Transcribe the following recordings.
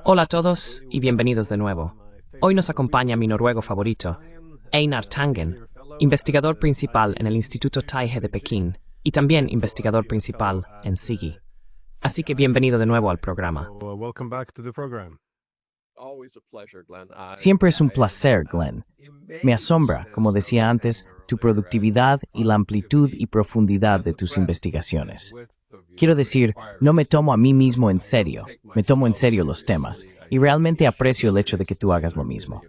Hola a todos y bienvenidos de nuevo. Hoy nos acompaña mi noruego favorito, Einar Tangen, investigador principal en el Instituto Taige de Pekín y también investigador principal en SIGI. Así que bienvenido de nuevo al programa. Siempre es un placer, Glenn. Me asombra, como decía antes, tu productividad y la amplitud y profundidad de tus investigaciones. Quiero decir, no me tomo a mí mismo en serio, me tomo en serio los temas, y realmente aprecio el hecho de que tú hagas lo mismo.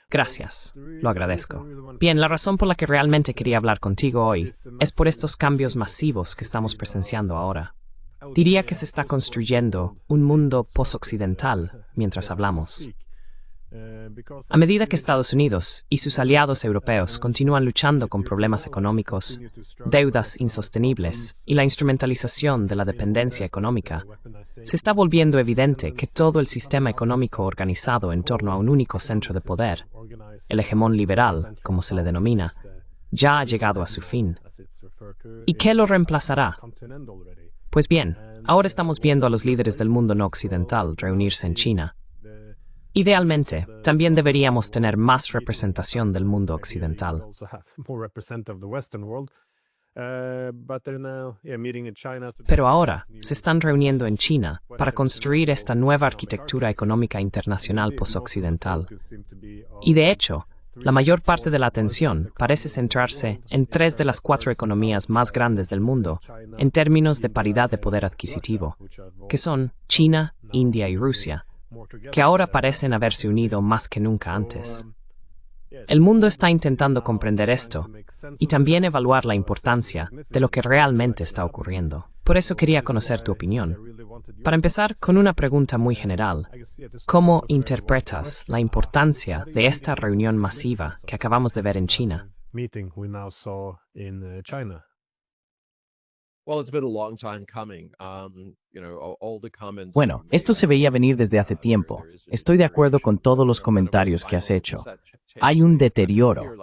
Gracias, lo agradezco. Bien, la razón por la que realmente quería hablar contigo hoy es por estos cambios masivos que estamos presenciando ahora. Diría que se está construyendo un mundo posoccidental mientras hablamos. A medida que Estados Unidos y sus aliados europeos continúan luchando con problemas económicos, deudas insostenibles y la instrumentalización de la dependencia económica, se está volviendo evidente que todo el sistema económico organizado en torno a un único centro de poder, el hegemón liberal, como se le denomina, ya ha llegado a su fin. ¿Y qué lo reemplazará? Pues bien, ahora estamos viendo a los líderes del mundo no occidental reunirse en China. Idealmente, también deberíamos tener más representación del mundo occidental. Pero ahora se están reuniendo en China para construir esta nueva arquitectura económica internacional posoccidental. Y de hecho, la mayor parte de la atención parece centrarse en 3 de las 4 economías más grandes del mundo en términos de paridad de poder adquisitivo, que son China, India y Rusia, que ahora parecen haberse unido más que nunca antes. El mundo está intentando comprender esto y también evaluar la importancia de lo que realmente está ocurriendo. Por eso quería conocer tu opinión. Para empezar, con una pregunta muy general. ¿Cómo interpretas la importancia de esta reunión masiva que acabamos de ver en China? Bueno, esto se veía venir desde hace tiempo. Estoy de acuerdo con todos los comentarios que has hecho. Hay un deterioro,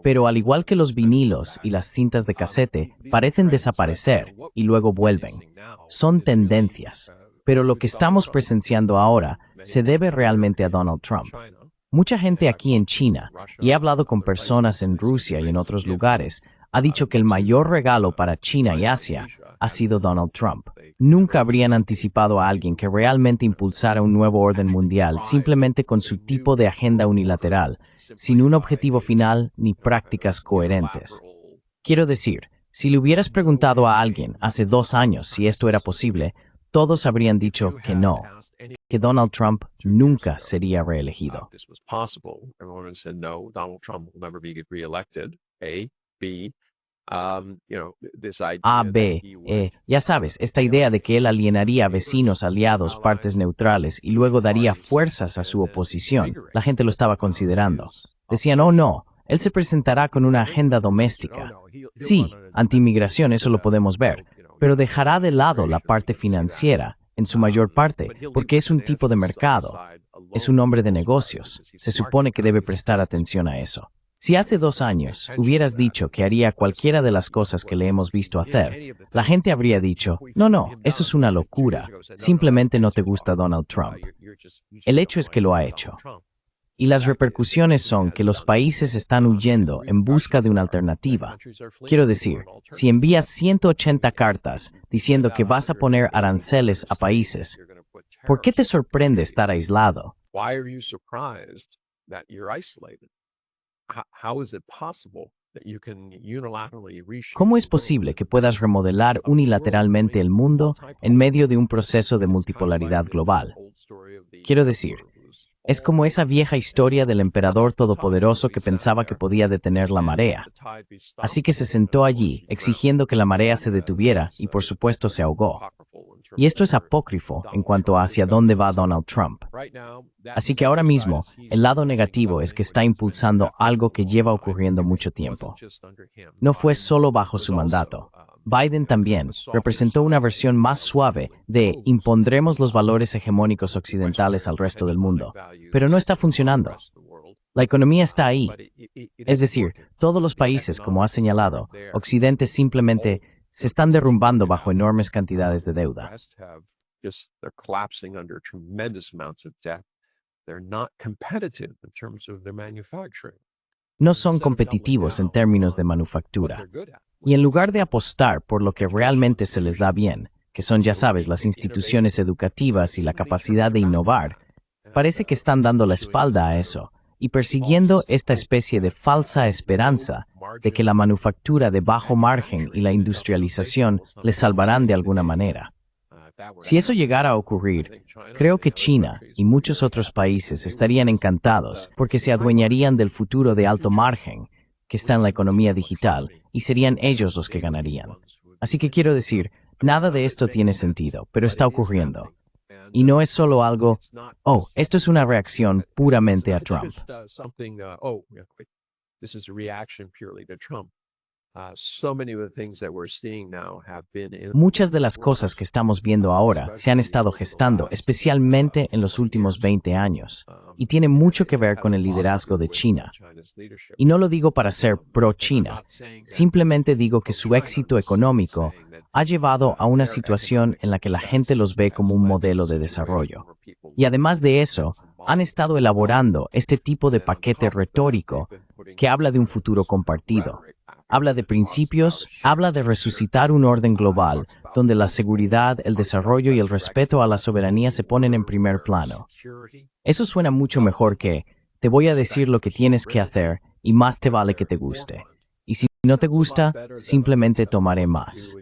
pero al igual que los vinilos y las cintas de casete, parecen desaparecer y luego vuelven. Son tendencias, pero lo que estamos presenciando ahora se debe realmente a Donald Trump. Mucha gente aquí en China, y he hablado con personas en Rusia y en otros lugares, ha dicho que el mayor regalo para China y Asia ha sido Donald Trump. Nunca habrían anticipado a alguien que realmente impulsara un nuevo orden mundial simplemente con su tipo de agenda unilateral, sin un objetivo final ni prácticas coherentes. Quiero decir, si le hubieras preguntado a alguien hace 2 años si esto era posible, todos habrían dicho que no, que Donald Trump nunca sería reelegido. A, B, E. Ya sabes, esta idea de que él alienaría a vecinos, aliados, partes neutrales y luego daría fuerzas a su oposición. La gente lo estaba considerando. Decían, oh no, él se presentará con una agenda doméstica. Sí, anti-inmigración, eso lo podemos ver, pero dejará de lado la parte financiera, en su mayor parte, porque es un tipo de mercado. Es un hombre de negocios. Se supone que debe prestar atención a eso. Si hace 2 años hubieras dicho que haría cualquiera de las cosas que le hemos visto hacer, la gente habría dicho, no, eso es una locura, simplemente no te gusta Donald Trump. El hecho es que lo ha hecho. Y las repercusiones son que los países están huyendo en busca de una alternativa. Quiero decir, si envías 180 cartas diciendo que vas a poner aranceles a países, ¿por qué te sorprende estar aislado? ¿Cómo es posible que puedas remodelar unilateralmente el mundo en medio de un proceso de multipolaridad global? Quiero decir, es como esa vieja historia del emperador todopoderoso que pensaba que podía detener la marea. Así que se sentó allí, exigiendo que la marea se detuviera y por supuesto se ahogó. Y esto es apócrifo en cuanto a hacia dónde va Donald Trump. Así que ahora mismo, el lado negativo es que está impulsando algo que lleva ocurriendo mucho tiempo. No fue solo bajo su mandato. Biden también representó una versión más suave de impondremos los valores hegemónicos occidentales al resto del mundo, pero no está funcionando. La economía está ahí. Es decir, todos los países, como has señalado, Occidente simplemente se están derrumbando bajo enormes cantidades de deuda. They're collapsing under tremendous amounts of debt. They're not competitive in terms of their manufacturing. No son competitivos en términos de manufactura. Y en lugar de apostar por lo que realmente se les da bien, que son, ya sabes, las instituciones educativas y la capacidad de innovar, parece que están dando la espalda a eso y persiguiendo esta especie de falsa esperanza de que la manufactura de bajo margen y la industrialización les salvarán de alguna manera. Si eso llegara a ocurrir, creo que China y muchos otros países estarían encantados porque se adueñarían del futuro de alto margen que está en la economía digital y serían ellos los que ganarían. Así que quiero decir, nada de esto tiene sentido, pero está ocurriendo. Y no es solo algo, esto es una reacción puramente a Trump. Muchas de las cosas que estamos viendo ahora se han estado gestando, especialmente en los últimos 20 años, y tiene mucho que ver con el liderazgo de China. Y no lo digo para ser pro-China, simplemente digo que su éxito económico ha llevado a una situación en la que la gente los ve como un modelo de desarrollo. Y además de eso, han estado elaborando este tipo de paquete retórico que habla de un futuro compartido. Habla de principios, habla de resucitar un orden global, donde la seguridad, el desarrollo y el respeto a la soberanía se ponen en primer plano. Eso suena mucho mejor que, te voy a decir lo que tienes que hacer y más te vale que te guste. Y si no te gusta, simplemente tomaré más.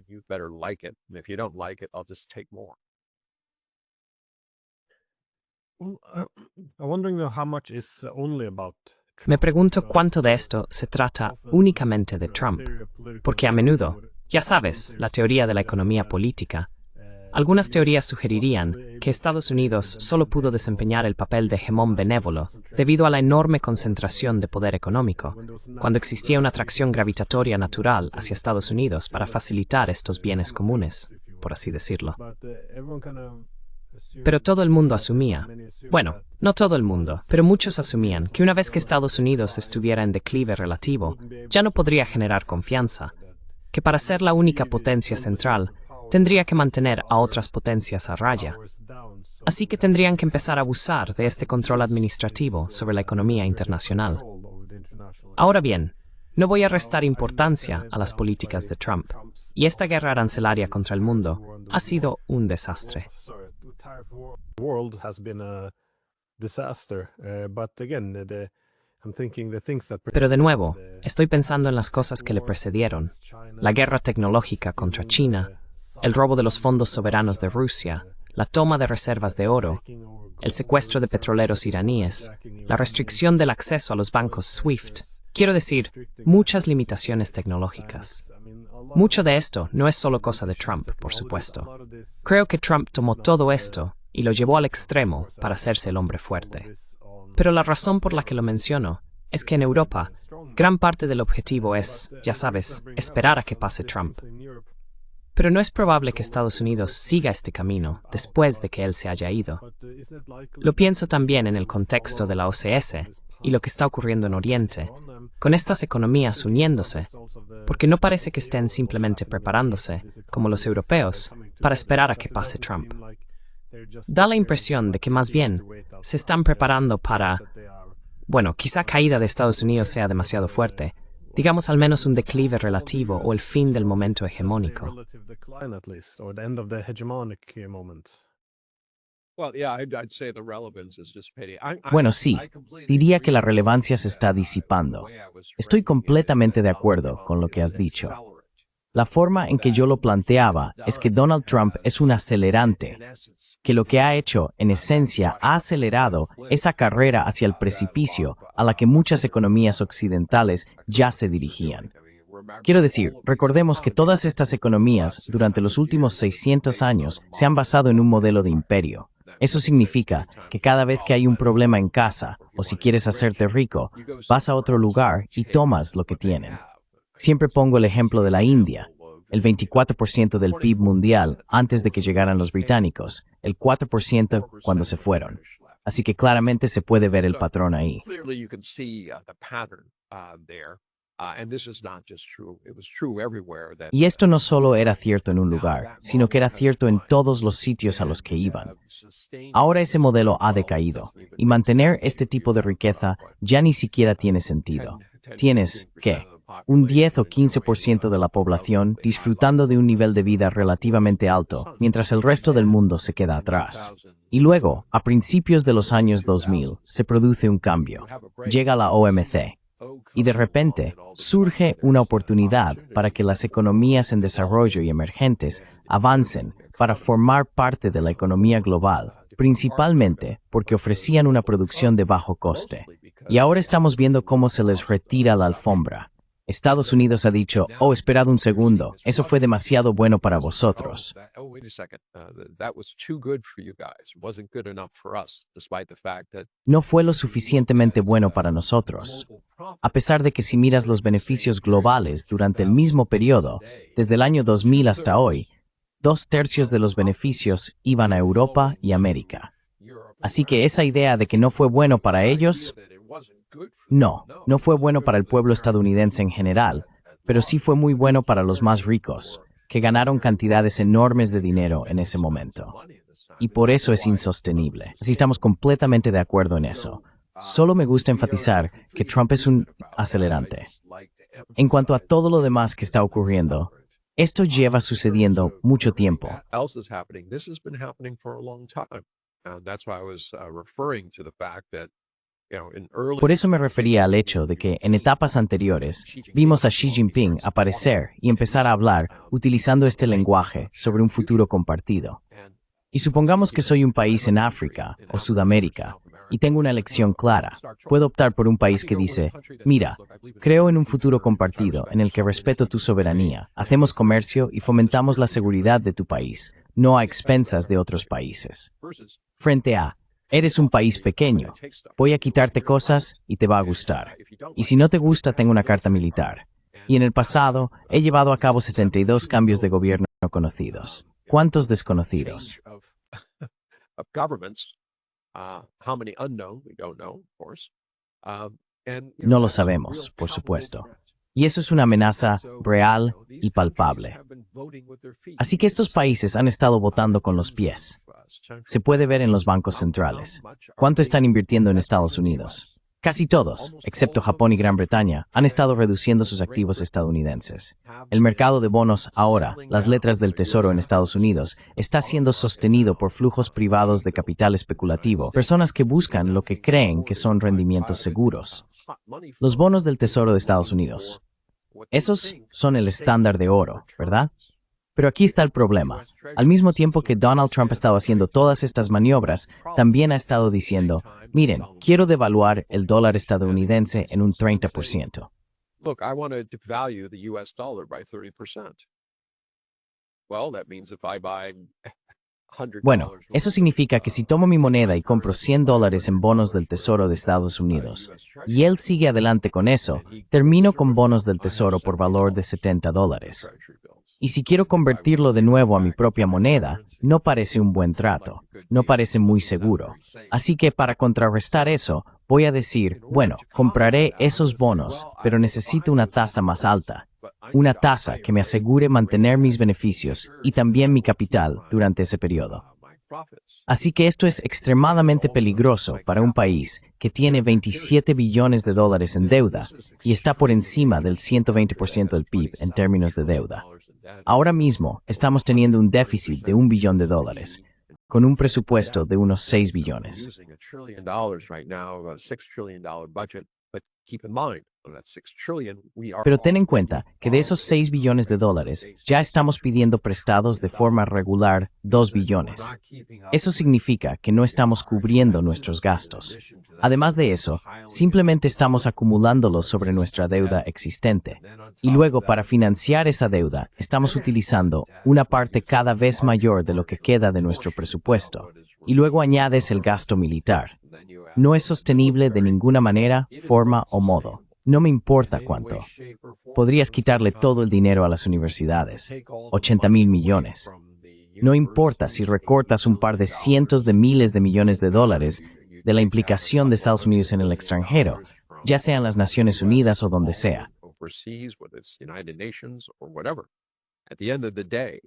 Me pregunto cuánto de esto se trata únicamente de Trump, porque a menudo, ya sabes, la teoría de la economía política, algunas teorías sugerirían que Estados Unidos solo pudo desempeñar el papel de hegemón benévolo debido a la enorme concentración de poder económico, cuando existía una atracción gravitatoria natural hacia Estados Unidos para facilitar estos bienes comunes, por así decirlo. Pero todo el mundo asumía, bueno, no todo el mundo, pero muchos asumían que una vez que Estados Unidos estuviera en declive relativo, ya no podría generar confianza, que para ser la única potencia central, tendría que mantener a otras potencias a raya. Así que tendrían que empezar a abusar de este control administrativo sobre la economía internacional. Ahora bien, no voy a restar importancia a las políticas de Trump, y esta guerra arancelaria contra el mundo ha sido un desastre. Pero de nuevo, estoy pensando en las cosas que le precedieron. La guerra tecnológica contra China, el robo de los fondos soberanos de Rusia, la toma de reservas de oro, el secuestro de petroleros iraníes, la restricción del acceso a los bancos SWIFT. Quiero decir, muchas limitaciones tecnológicas. Mucho de esto no es solo cosa de Trump, por supuesto. Creo que Trump tomó todo esto y lo llevó al extremo para hacerse el hombre fuerte. Pero la razón por la que lo menciono es que en Europa, gran parte del objetivo es, ya sabes, esperar a que pase Trump. Pero no es probable que Estados Unidos siga este camino después de que él se haya ido. Lo pienso también en el contexto de la OCS y lo que está ocurriendo en Oriente, con estas economías uniéndose, porque no parece que estén simplemente preparándose, como los europeos, para esperar a que pase Trump. Da la impresión de que más bien se están preparando para, bueno, quizá caída de Estados Unidos sea demasiado fuerte, digamos al menos un declive relativo o el fin del momento hegemónico. Bueno, sí, diría que la relevancia se está disipando. Estoy completamente de acuerdo con lo que has dicho. La forma en que yo lo planteaba es que Donald Trump es un acelerante, que lo que ha hecho, en esencia, ha acelerado esa carrera hacia el precipicio a la que muchas economías occidentales ya se dirigían. Quiero decir, recordemos que todas estas economías, durante los últimos 600 años, se han basado en un modelo de imperio. Eso significa que cada vez que hay un problema en casa, o si quieres hacerte rico, vas a otro lugar y tomas lo que tienen. Siempre pongo el ejemplo de la India, el 24% del PIB mundial antes de que llegaran los británicos, el 4% cuando se fueron. Así que claramente se puede ver el patrón ahí. And this is not just true. It was true everywhere that Y esto no solo era cierto en un lugar, sino que era cierto en todos los sitios a los que iban. Ahora ese modelo ha decaído, y mantener este tipo de riqueza ya ni siquiera tiene sentido. Tienes, ¿qué? Un 10 o 15% de la población disfrutando de un nivel de vida relativamente alto, mientras el resto del mundo se queda atrás. Y luego, a principios de los años 2000, se produce un cambio. Llega la OMC. Y de repente, surge una oportunidad para que las economías en desarrollo y emergentes avancen para formar parte de la economía global, principalmente porque ofrecían una producción de bajo coste. Y ahora estamos viendo cómo se les retira la alfombra. Estados Unidos ha dicho, oh, esperad un segundo, eso fue demasiado bueno para vosotros. No fue lo suficientemente bueno para nosotros. A pesar de que si miras los beneficios globales durante el mismo periodo, desde el año 2000 hasta hoy, 2/3 de los beneficios iban a Europa y América. Así que esa idea de que no fue bueno para ellos, no fue bueno para el pueblo estadounidense en general, pero sí fue muy bueno para los más ricos, que ganaron cantidades enormes de dinero en ese momento. Y por eso es insostenible. Así estamos completamente de acuerdo en eso. Solo me gusta enfatizar que Trump es un acelerante. En cuanto a todo lo demás que está ocurriendo, esto lleva sucediendo mucho tiempo. Por eso me refería al hecho de que en etapas anteriores vimos a Xi Jinping aparecer y empezar a hablar utilizando este lenguaje sobre un futuro compartido. Y supongamos que soy un país en África o Sudamérica y tengo una elección clara. Puedo optar por un país que dice, mira, creo en un futuro compartido en el que respeto tu soberanía, hacemos comercio y fomentamos la seguridad de tu país, no a expensas de otros países. Frente a, eres un país pequeño, voy a quitarte cosas y te va a gustar. Y si no te gusta, tengo una carta militar. Y en el pasado, he llevado a cabo 72 cambios de gobierno conocidos. ¿Cuántos desconocidos? No lo sabemos, por supuesto. Y eso es una amenaza real y palpable. Así que estos países han estado votando con los pies. Se puede ver en los bancos centrales. ¿Cuánto están invirtiendo en Estados Unidos? Casi todos, excepto Japón y Gran Bretaña, han estado reduciendo sus activos estadounidenses. El mercado de bonos ahora, las letras del Tesoro en Estados Unidos, está siendo sostenido por flujos privados de capital especulativo, personas que buscan lo que creen que son rendimientos seguros. Los bonos del Tesoro de Estados Unidos. Esos son el estándar de oro, ¿verdad? Pero aquí está el problema. Al mismo tiempo que Donald Trump ha estado haciendo todas estas maniobras, también ha estado diciendo, miren, quiero devaluar el dólar estadounidense en un 30%. Look, I want to devalue the US dollar by 30%. Well, that means if I buy Bueno, eso significa que si tomo mi moneda y compro $100 en bonos del Tesoro de Estados Unidos, y él sigue adelante con eso, termino con bonos del Tesoro por valor de $70. Y si quiero convertirlo de nuevo a mi propia moneda, no parece un buen trato, no parece muy seguro. Así que para contrarrestar eso, voy a decir, bueno, compraré esos bonos, pero necesito una tasa más alta. Una tasa que me asegure mantener mis beneficios y también mi capital durante ese periodo. Así que esto es extremadamente peligroso para un país que tiene $27 billones en deuda y está por encima del 120% del PIB en términos de deuda. Ahora mismo estamos teniendo un déficit de $1 billón, con un presupuesto de unos 6 billones. Pero ten en cuenta que de esos 6 billones de dólares, ya estamos pidiendo prestados de forma regular 2 billones. Eso significa que no estamos cubriendo nuestros gastos. Además de eso, simplemente estamos acumulándolos sobre nuestra deuda existente. Y luego, para financiar esa deuda, estamos utilizando una parte cada vez mayor de lo que queda de nuestro presupuesto. Y luego añades el gasto militar. No es sostenible de ninguna manera, forma o modo. No me importa cuánto. Podrías quitarle todo el dinero a las universidades, 80,000 millones. No importa si recortas un par de cientos de miles de millones de dólares de la implicación de Estados Unidos en el extranjero, ya sean las Naciones Unidas o donde sea. overseas, whether it's the United Nations or whatever. At the end of the day,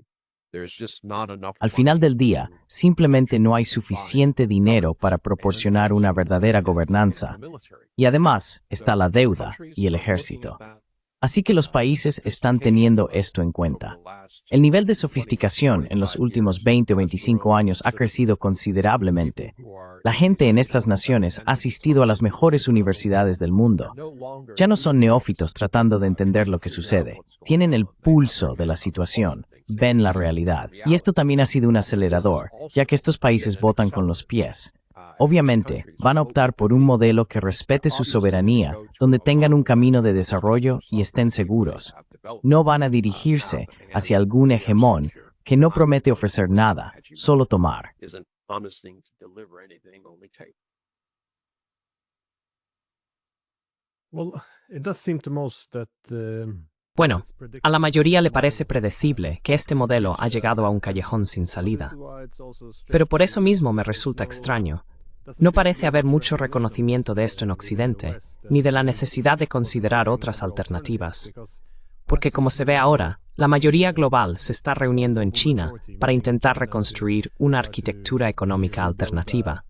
there's just not enough Al final del día, money simplemente no hay suficiente dinero para proporcionar una verdadera gobernanza. Y además está la deuda y el ejército. Así que los países están teniendo esto en cuenta. El nivel de sofisticación en los últimos 20 o 25 años ha crecido considerablemente. La gente en estas naciones ha asistido a las mejores universidades del mundo. Ya no son neófitos tratando de entender lo que sucede. Tienen el pulso de la situación, ven la realidad. Y esto también ha sido un acelerador, ya que estos países votan con los pies. Obviamente, van a optar por un modelo que respete su soberanía, donde tengan un camino de desarrollo y estén seguros. No van a dirigirse hacia algún hegemón que no promete ofrecer nada, solo tomar. Bueno, a la mayoría le parece predecible que este modelo ha llegado a un callejón sin salida. Pero por eso mismo me resulta extraño. No parece haber mucho reconocimiento de esto en Occidente, ni de la necesidad de considerar otras alternativas. Porque como se ve ahora, la mayoría global se está reuniendo en China para intentar reconstruir una arquitectura económica alternativa.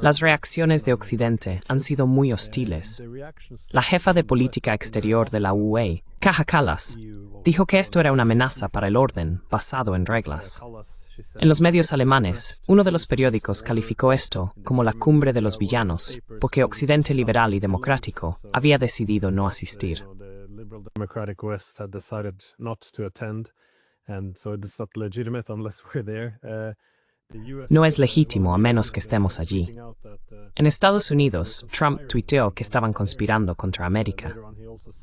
Las reacciones de Occidente han sido muy hostiles. La jefa de política exterior de la UE, Kaja Kallas, dijo que esto era una amenaza para el orden basado en reglas. En los medios alemanes, uno de los periódicos calificó esto como la cumbre de los villanos, porque Occidente liberal y democrático había decidido no asistir. No es legítimo a menos que estemos allí. En Estados Unidos, Trump tuiteó que estaban conspirando contra América.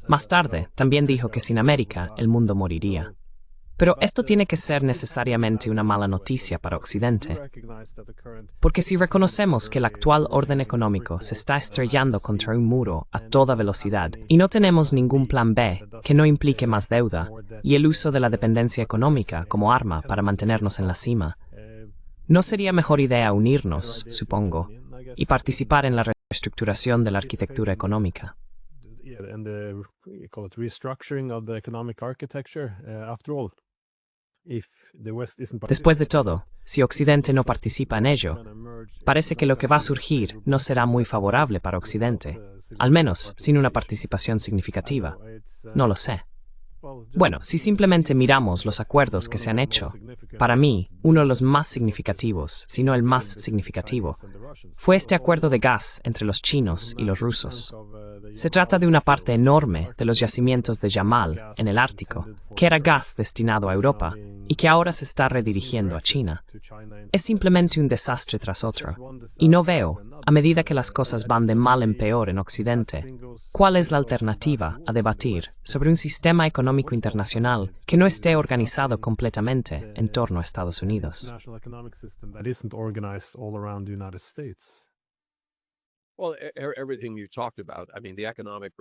Más tarde, también dijo que sin América el mundo moriría. Pero esto tiene que ser necesariamente una mala noticia para Occidente. Porque si reconocemos que el actual orden económico se está estrellando contra un muro a toda velocidad y no tenemos ningún plan B que no implique más deuda y el uso de la dependencia económica como arma para mantenernos en la cima, ¿no sería mejor idea unirnos, supongo, y participar en la reestructuración de la arquitectura económica? Después de todo, si Occidente no participa en ello, parece que lo que va a surgir no será muy favorable para Occidente, al menos sin una participación significativa. No lo sé. Bueno, si simplemente miramos los acuerdos que se han hecho, para mí, uno de los más significativos, si no el más significativo, fue este acuerdo de gas entre los chinos y los rusos. Se trata de una parte enorme de los yacimientos de Yamal, en el Ártico, que era gas destinado a Europa y que ahora se está redirigiendo a China. Es simplemente un desastre tras otro, y no veo, a medida que las cosas van de mal en peor en Occidente, cuál es la alternativa a debatir sobre un sistema económico internacional que no esté organizado completamente en torno a Estados Unidos.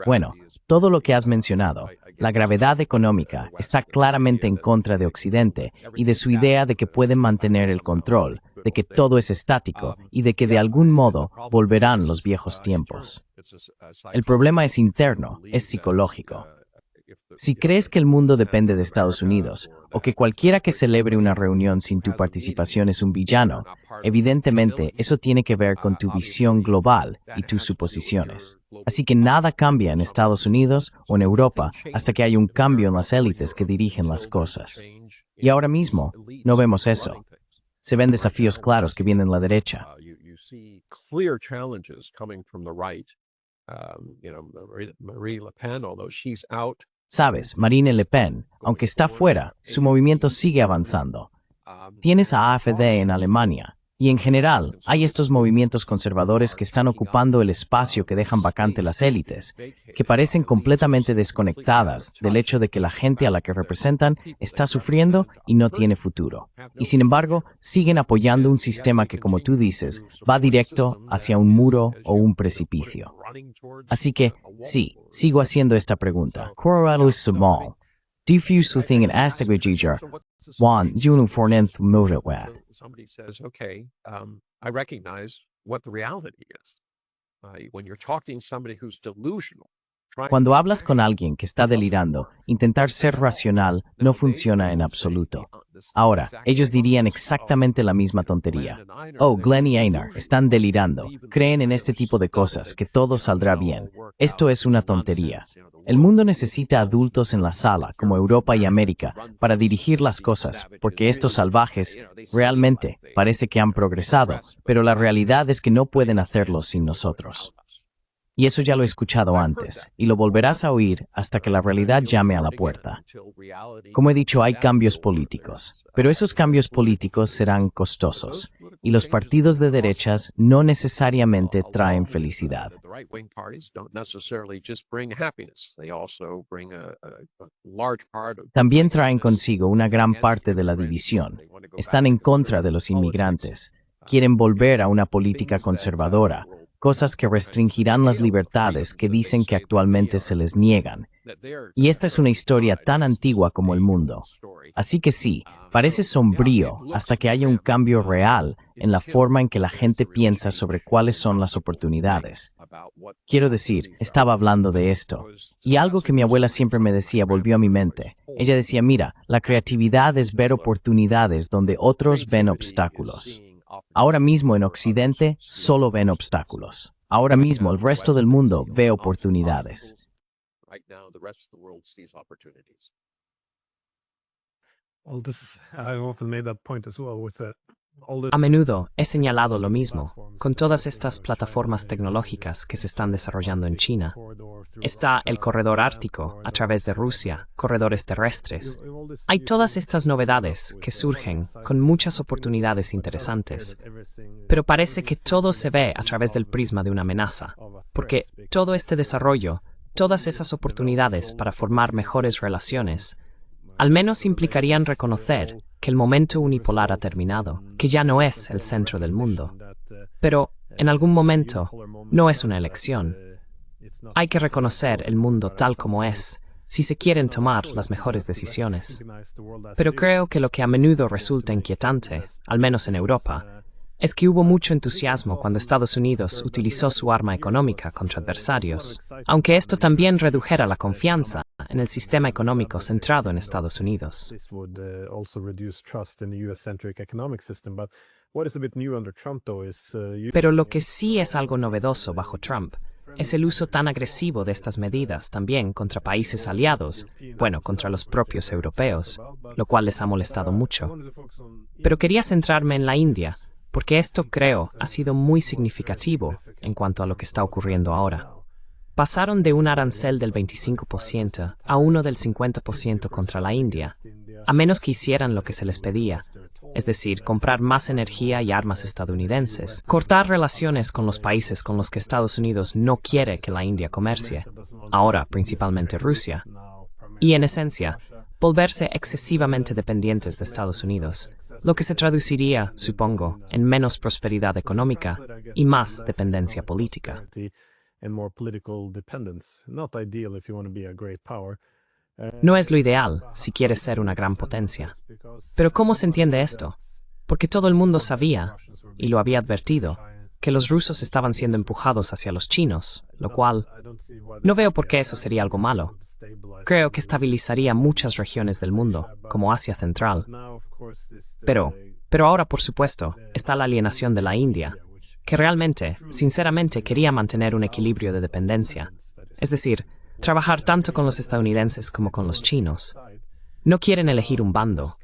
Bueno, todo lo que has mencionado, la gravedad económica, está claramente en contra de Occidente y de su idea de que pueden mantener el control, de que todo es estático y de que de algún modo volverán los viejos tiempos. El problema es interno, es psicológico. Si crees que el mundo depende de Estados Unidos, o que cualquiera que celebre una reunión sin tu participación es un villano, evidentemente eso tiene que ver con tu visión global y tus suposiciones. Así que nada cambia en Estados Unidos o en Europa hasta que haya un cambio en las élites que dirigen las cosas. Y ahora mismo no vemos eso. Se ven desafíos claros que vienen de la derecha. Marie Le Pen, although she's out. Sabes, Marine Le Pen, aunque está fuera, su movimiento sigue avanzando. Tienes a AfD en Alemania, y en general hay estos movimientos conservadores que están ocupando el espacio que dejan vacante las élites, que parecen completamente desconectadas del hecho de que la gente a la que representan está sufriendo y no tiene futuro. Y sin embargo, siguen apoyando un sistema que, como tú dices, va directo hacia un muro o un precipicio. Así que, sí, sigo haciendo esta pregunta. Corralus Samal. Diffuse thing in Astagrijijar. Juan, Junu Fornenth Mureweth. Somebody says, okay, I recognize what the reality is. When you're talking to somebody who's delusional, Cuando hablas con alguien que está delirando, intentar ser racional no funciona en absoluto. Ahora, ellos dirían exactamente la misma tontería. Oh, Glenn y Einar están delirando. Creen en este tipo de cosas, que todo saldrá bien. Esto es una tontería. El mundo necesita adultos en la sala, como Europa y América, para dirigir las cosas, porque estos salvajes realmente parece que han progresado, pero la realidad es que no pueden hacerlo sin nosotros. Y eso ya lo he escuchado antes, y lo volverás a oír hasta que la realidad llame a la puerta. Como he dicho, hay cambios políticos, pero esos cambios políticos serán costosos, y los partidos de derechas no necesariamente traen felicidad. También traen consigo una gran parte de la división. Están en contra de los inmigrantes, quieren volver a una política conservadora, cosas que restringirán las libertades que dicen que actualmente se les niegan. Y esta es una historia tan antigua como el mundo. Así que sí, parece sombrío hasta que haya un cambio real en la forma en que la gente piensa sobre cuáles son las oportunidades. Quiero decir, estaba hablando de esto, y algo que mi abuela siempre me decía volvió a mi mente. Ella decía, mira, la creatividad es ver oportunidades donde otros ven obstáculos. Ahora mismo en Occidente solo ven obstáculos. Ahora mismo el resto del mundo ve oportunidades. A menudo he señalado lo mismo, con todas estas plataformas tecnológicas que se están desarrollando en China. Está el corredor ártico a través de Rusia, corredores terrestres. Hay todas estas novedades que surgen con muchas oportunidades interesantes, pero parece que todo se ve a través del prisma de una amenaza, porque todo este desarrollo, todas esas oportunidades para formar mejores relaciones, al menos implicarían reconocer que el momento unipolar ha terminado, que ya no es el centro del mundo. Pero, en algún momento, no es una elección. Hay que reconocer el mundo tal como es, si se quieren tomar las mejores decisiones. Pero creo que lo que a menudo resulta inquietante, al menos en Europa, es que hubo mucho entusiasmo cuando Estados Unidos utilizó su arma económica contra adversarios, aunque esto también redujera la confianza en el sistema económico centrado en Estados Unidos. Pero lo que sí es algo novedoso bajo Trump es el uso tan agresivo de estas medidas también contra países aliados, bueno, contra los propios europeos, lo cual les ha molestado mucho. Pero quería centrarme en la India, porque esto, creo, ha sido muy significativo en cuanto a lo que está ocurriendo ahora. Pasaron de un arancel del 25% a uno del 50% contra la India, a menos que hicieran lo que se les pedía, es decir, comprar más energía y armas estadounidenses, cortar relaciones con los países con los que Estados Unidos no quiere que la India comercie, ahora principalmente Rusia, y en esencia, volverse excesivamente dependientes de Estados Unidos, lo que se traduciría, supongo, en menos prosperidad económica y más dependencia política. No es lo ideal si quieres ser una gran potencia. Pero ¿cómo se entiende esto? Porque todo el mundo sabía, y lo había advertido, que los rusos estaban siendo empujados hacia los chinos, lo cual no veo por qué eso sería algo malo. Creo que estabilizaría muchas regiones del mundo, como Asia Central. Pero ahora, por supuesto, está la alienación de la India, que realmente, sinceramente, quería mantener un equilibrio de dependencia. Es decir, trabajar tanto con los estadounidenses como con los chinos. No quieren elegir un bando,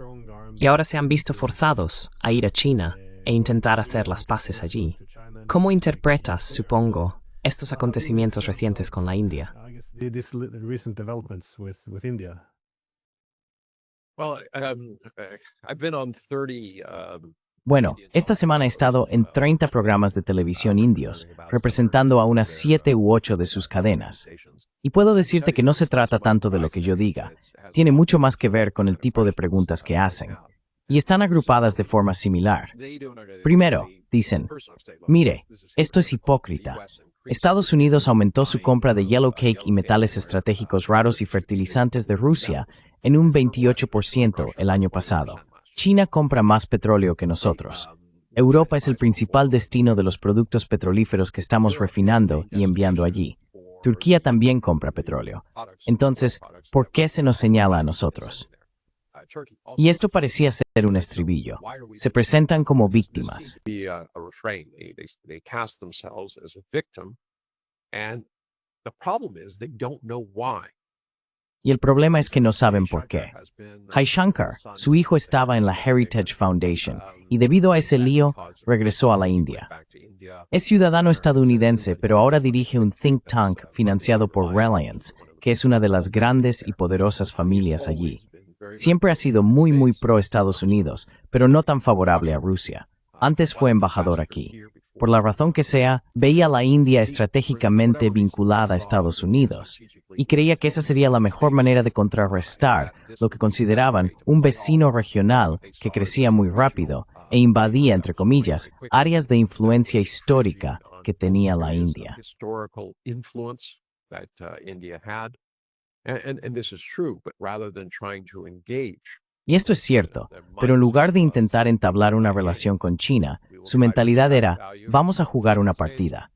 y ahora se han visto forzados a ir a China e intentar hacer las paces allí. ¿Cómo interpretas, supongo, estos acontecimientos recientes con la India? Bueno, esta semana he estado en 30 programas de televisión indios, representando a unas 7 u 8 de sus cadenas. Y puedo decirte que no se trata tanto de lo que yo diga, tiene mucho más que ver con el tipo de preguntas que hacen. Y están agrupadas de forma similar. Primero, dicen, mire, esto es hipócrita. Estados Unidos aumentó su compra de yellow cake y metales estratégicos raros y fertilizantes de Rusia en un 28% el año pasado. China compra más petróleo que nosotros. Europa es el principal destino de los productos petrolíferos que estamos refinando y enviando allí. Turquía también compra petróleo. Entonces, ¿por qué se nos señala a nosotros? Y esto parecía ser un estribillo. Se presentan como víctimas. Y el problema es que no saben por qué. Jaishankar, su hijo, estaba en la Heritage Foundation y debido a ese lío, regresó a la India. Es ciudadano estadounidense, pero ahora dirige un think tank financiado por Reliance, que es una de las grandes y poderosas familias allí. Siempre ha sido muy pro Estados Unidos, pero no tan favorable a Rusia. Antes fue embajador aquí. Por la razón que sea, veía a la India estratégicamente vinculada a Estados Unidos y creía que esa sería la mejor manera de contrarrestar lo que consideraban un vecino regional que crecía muy rápido e invadía, entre comillas, áreas de influencia histórica que tenía la India. Y esto es cierto, pero en lugar de intentar entablar una relación con China, su mentalidad era, vamos a jugar una partida.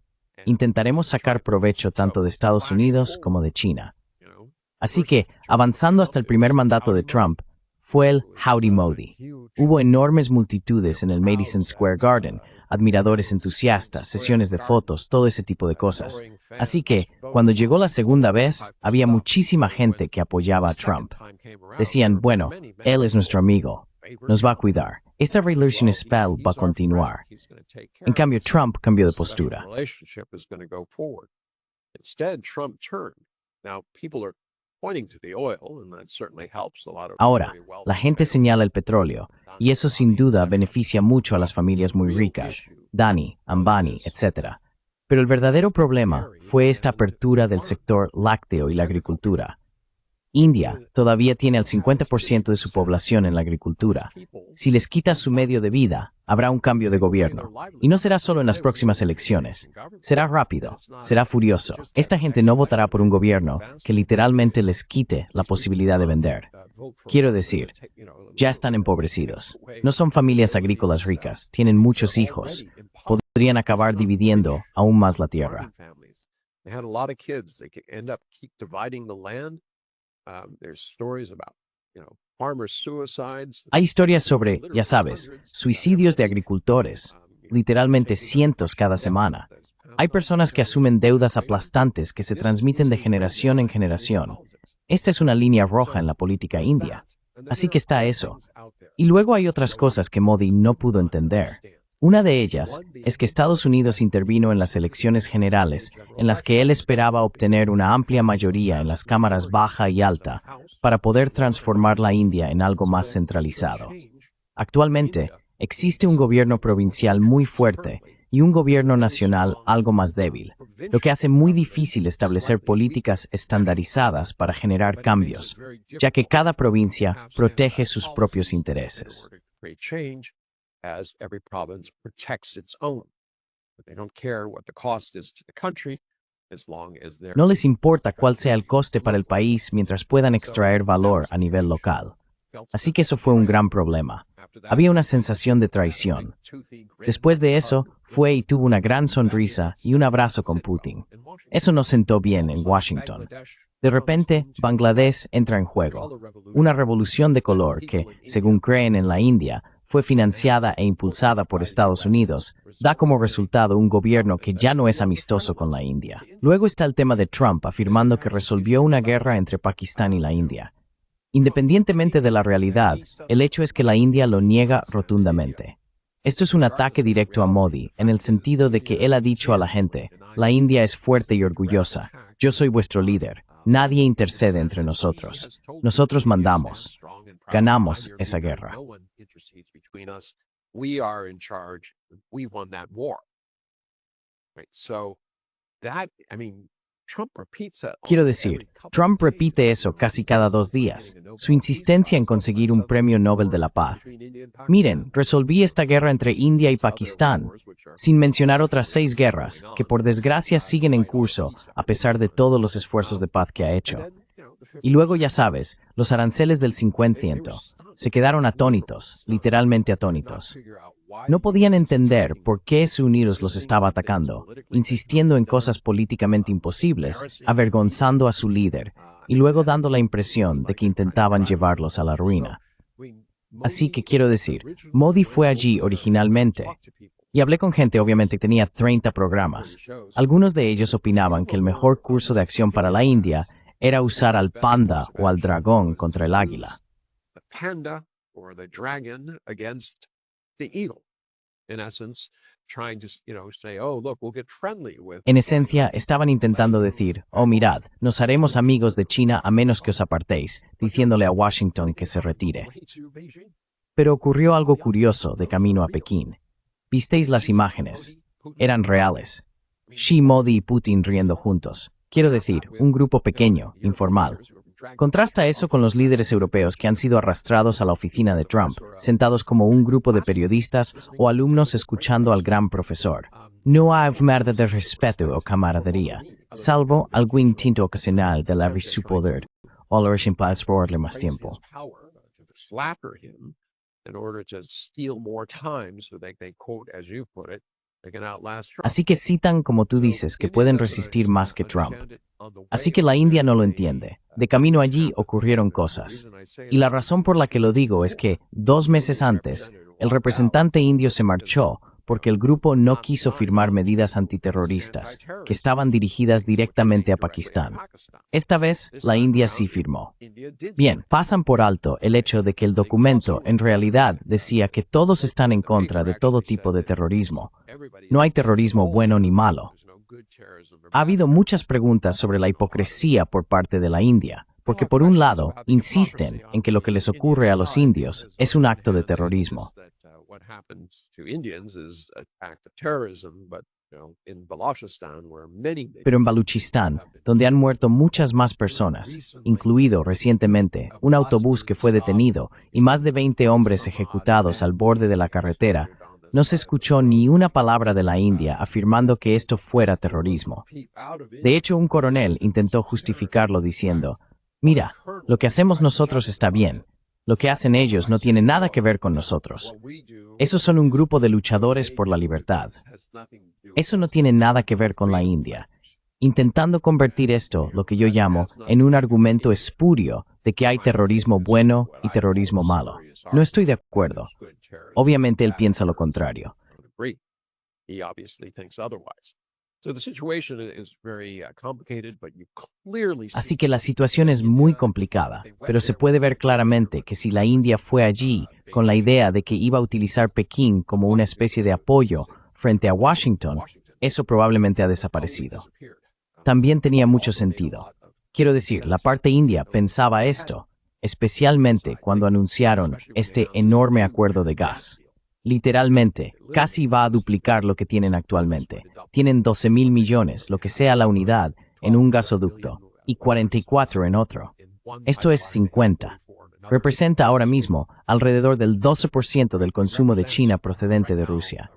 Intentaremos sacar provecho tanto de Estados Unidos como de China. Así que, avanzando hasta el primer mandato de Trump, fue el Howdy Modi. Hubo enormes multitudes en el Madison Square Garden, admiradores entusiastas, sesiones de fotos, todo ese tipo de cosas. Así que, cuando llegó la segunda vez, había muchísima gente que apoyaba a Trump. Decían, bueno, él es nuestro amigo, nos va a cuidar. Esta relación spell va a continuar. En cambio, Trump cambió de postura. Ahora, la gente señala el petróleo, y eso sin duda beneficia mucho a las familias muy ricas, Adani, Ambani, etc. Pero el verdadero problema fue esta apertura del sector lácteo y la agricultura. India todavía tiene el 50% de su población en la agricultura. Si les quitas su medio de vida, habrá un cambio de gobierno. Y no será solo en las próximas elecciones. Será rápido, será furioso. Esta gente no votará por un gobierno que literalmente les quite la posibilidad de vender. Quiero decir, ya están empobrecidos. No son familias agrícolas ricas, tienen muchos hijos. Podrían acabar dividiendo aún más la tierra. Hay historias sobre, ya sabes, suicidios de agricultores, literalmente cientos cada semana. Hay personas que asumen deudas aplastantes que se transmiten de generación en generación. Esta es una línea roja en la política india. Así que está eso. Y luego hay otras cosas que Modi no pudo entender. Una de ellas es que Estados Unidos intervino en las elecciones generales, en las que él esperaba obtener una amplia mayoría en las cámaras baja y alta para poder transformar la India en algo más centralizado. Actualmente, existe un gobierno provincial muy fuerte y un gobierno nacional algo más débil, lo que hace muy difícil establecer políticas estandarizadas para generar cambios, ya que cada provincia protege sus propios intereses. As every province protects its own. But they don't care what the cost is to the country as long as they're... No les importa cuál sea el coste para el país mientras puedan extraer valor a nivel local. Así que eso fue un gran problema. Había una sensación de traición. Después de eso, fue y tuvo una gran sonrisa y un abrazo con Putin. Eso no sentó bien en Washington. De repente, Bangladesh entra en juego. Una revolución de color que, según creen en la India, fue financiada e impulsada por Estados Unidos, da como resultado un gobierno que ya no es amistoso con la India. Luego está el tema de Trump afirmando que resolvió una guerra entre Pakistán y la India. Independientemente de la realidad, el hecho es que la India lo niega rotundamente. Esto es un ataque directo a Modi, en el sentido de que él ha dicho a la gente, la India es fuerte y orgullosa, yo soy vuestro líder, nadie intercede entre nosotros. Nosotros mandamos. Ganamos esa guerra. Quiero decir, Trump repite eso casi cada 2 días, su insistencia en conseguir un premio Nobel de la Paz. Miren, resolví esta guerra entre India y Pakistán, sin mencionar otras 6 guerras, que por desgracia siguen en curso a pesar de todos los esfuerzos de paz que ha hecho. Y luego, ya sabes, los aranceles del 50%. Se quedaron atónitos, literalmente atónitos. No podían entender por qué Estados Unidos los estaba atacando, insistiendo en cosas políticamente imposibles, avergonzando a su líder, y luego dando la impresión de que intentaban llevarlos a la ruina. Así que quiero decir, Modi fue allí originalmente. Y hablé con gente, obviamente, que tenía 30 programas. Algunos de ellos opinaban que el mejor curso de acción para la India era usar al panda o al dragón contra el águila. En esencia, estaban intentando decir, oh mirad, nos haremos amigos de China a menos que os apartéis, diciéndole a Washington que se retire. Pero ocurrió algo curioso de camino a Pekín. Visteis las imágenes. Eran reales. Xi, Modi y Putin riendo juntos. Quiero decir, un grupo pequeño, informal. Contrasta eso con los líderes europeos que han sido arrastrados a la oficina de Trump, sentados como un grupo de periodistas o alumnos escuchando al gran profesor. No hay merda de respeto o camaradería, salvo algún tinto ocasional de la su poder, o la recompensa por darle más tiempo. Así que citan, como tú dices, que pueden resistir más que Trump. Así que la India no lo entiende. De camino allí ocurrieron cosas. Y la razón por la que lo digo es que, 2 meses antes, el representante indio se marchó porque el grupo no quiso firmar medidas antiterroristas, que estaban dirigidas directamente a Pakistán. Esta vez, la India sí firmó. Bien, pasan por alto el hecho de que el documento en realidad decía que todos están en contra de todo tipo de terrorismo. No hay terrorismo bueno ni malo. Ha habido muchas preguntas sobre la hipocresía por parte de la India, porque por un lado, insisten en que lo que les ocurre a los indios es un acto de terrorismo. Pero en Baluchistán, donde han muerto muchas más personas, incluido recientemente un autobús que fue detenido y más de 20 hombres ejecutados al borde de la carretera, no se escuchó ni una palabra de la India afirmando que esto fuera terrorismo. De hecho, un coronel intentó justificarlo diciendo, mira, lo que hacemos nosotros está bien. Lo que hacen ellos no tiene nada que ver con nosotros. Esos son un grupo de luchadores por la libertad. Eso no tiene nada que ver con la India. Intentando convertir esto, lo que yo llamo, en un argumento espurio de que hay terrorismo bueno y terrorismo malo. No estoy de acuerdo. Obviamente él piensa lo contrario. Así que la situación es muy complicada, pero se puede ver claramente que si la India fue allí con la idea de que iba a utilizar Pekín como una especie de apoyo frente a Washington, eso probablemente ha desaparecido. También tenía mucho sentido. Quiero decir, la parte india pensaba esto, especialmente cuando anunciaron este enorme acuerdo de gas. Literalmente, casi va a duplicar lo que tienen actualmente. Tienen 12,000 millones, lo que sea la unidad, en un gasoducto, y 44 en otro. Esto es 50. Representa ahora mismo alrededor del 12% del consumo de China procedente de Rusia.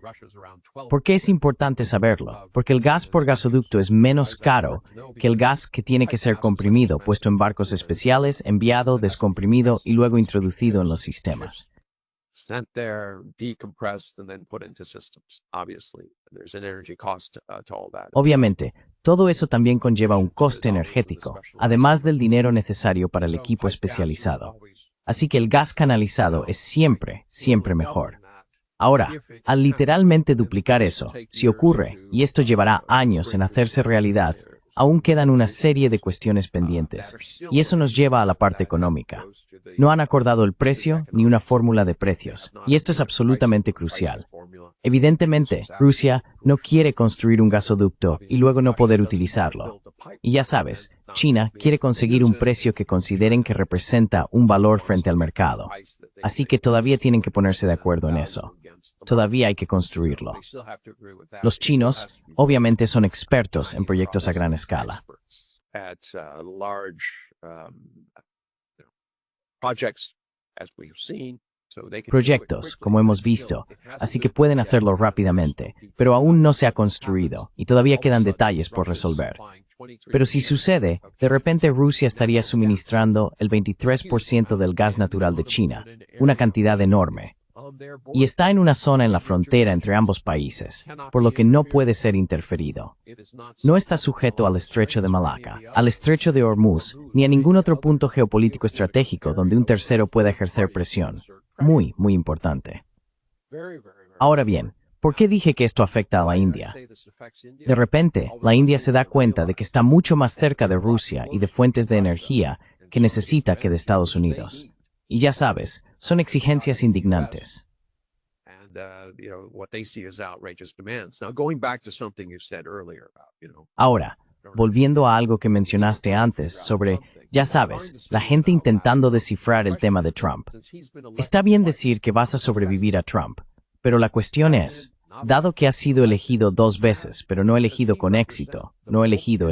¿Por qué es importante saberlo? Porque el gas por gasoducto es menos caro que el gas que tiene que ser comprimido, puesto en barcos especiales, enviado, descomprimido y luego introducido en los sistemas. Obviamente, todo eso también conlleva un coste energético, además del dinero necesario para el equipo especializado. Así que el gas canalizado es siempre, siempre mejor. Ahora, al literalmente duplicar eso, si ocurre, y esto llevará años en hacerse realidad, aún quedan una serie de cuestiones pendientes, y eso nos lleva a la parte económica. No han acordado el precio ni una fórmula de precios, y esto es absolutamente crucial. Evidentemente, Rusia no quiere construir un gasoducto y luego no poder utilizarlo. Y ya sabes, China quiere conseguir un precio que consideren que representa un valor frente al mercado. Así que todavía tienen que ponerse de acuerdo en eso. Todavía hay que construirlo. Los chinos, obviamente, son expertos en proyectos a gran escala. Proyectos, como hemos visto, así que pueden hacerlo rápidamente, pero aún no se ha construido y todavía quedan detalles por resolver. Pero si sucede, de repente Rusia estaría suministrando el 23% del gas natural de China, una cantidad enorme. y está en una zona en la frontera entre ambos países, por lo que no puede ser interferido. No está sujeto al estrecho de Malaca, al estrecho de Hormuz, ni a ningún otro punto geopolítico estratégico donde un tercero pueda ejercer presión. Muy, muy importante. Ahora bien, ¿por qué dije que esto afecta a la India? De repente, la India se da cuenta de que está mucho más cerca de Rusia y de fuentes de energía que necesita que de Estados Unidos. Y ya sabes, son exigencias indignantes. Ahora, volviendo a algo que mencionaste antes sobre, ya sabes, la gente intentando descifrar el tema de Trump. Está bien decir que vas a sobrevivir a Trump, pero la cuestión es, dado que ha sido elegido 2 veces, pero no elegido con éxito, no elegido,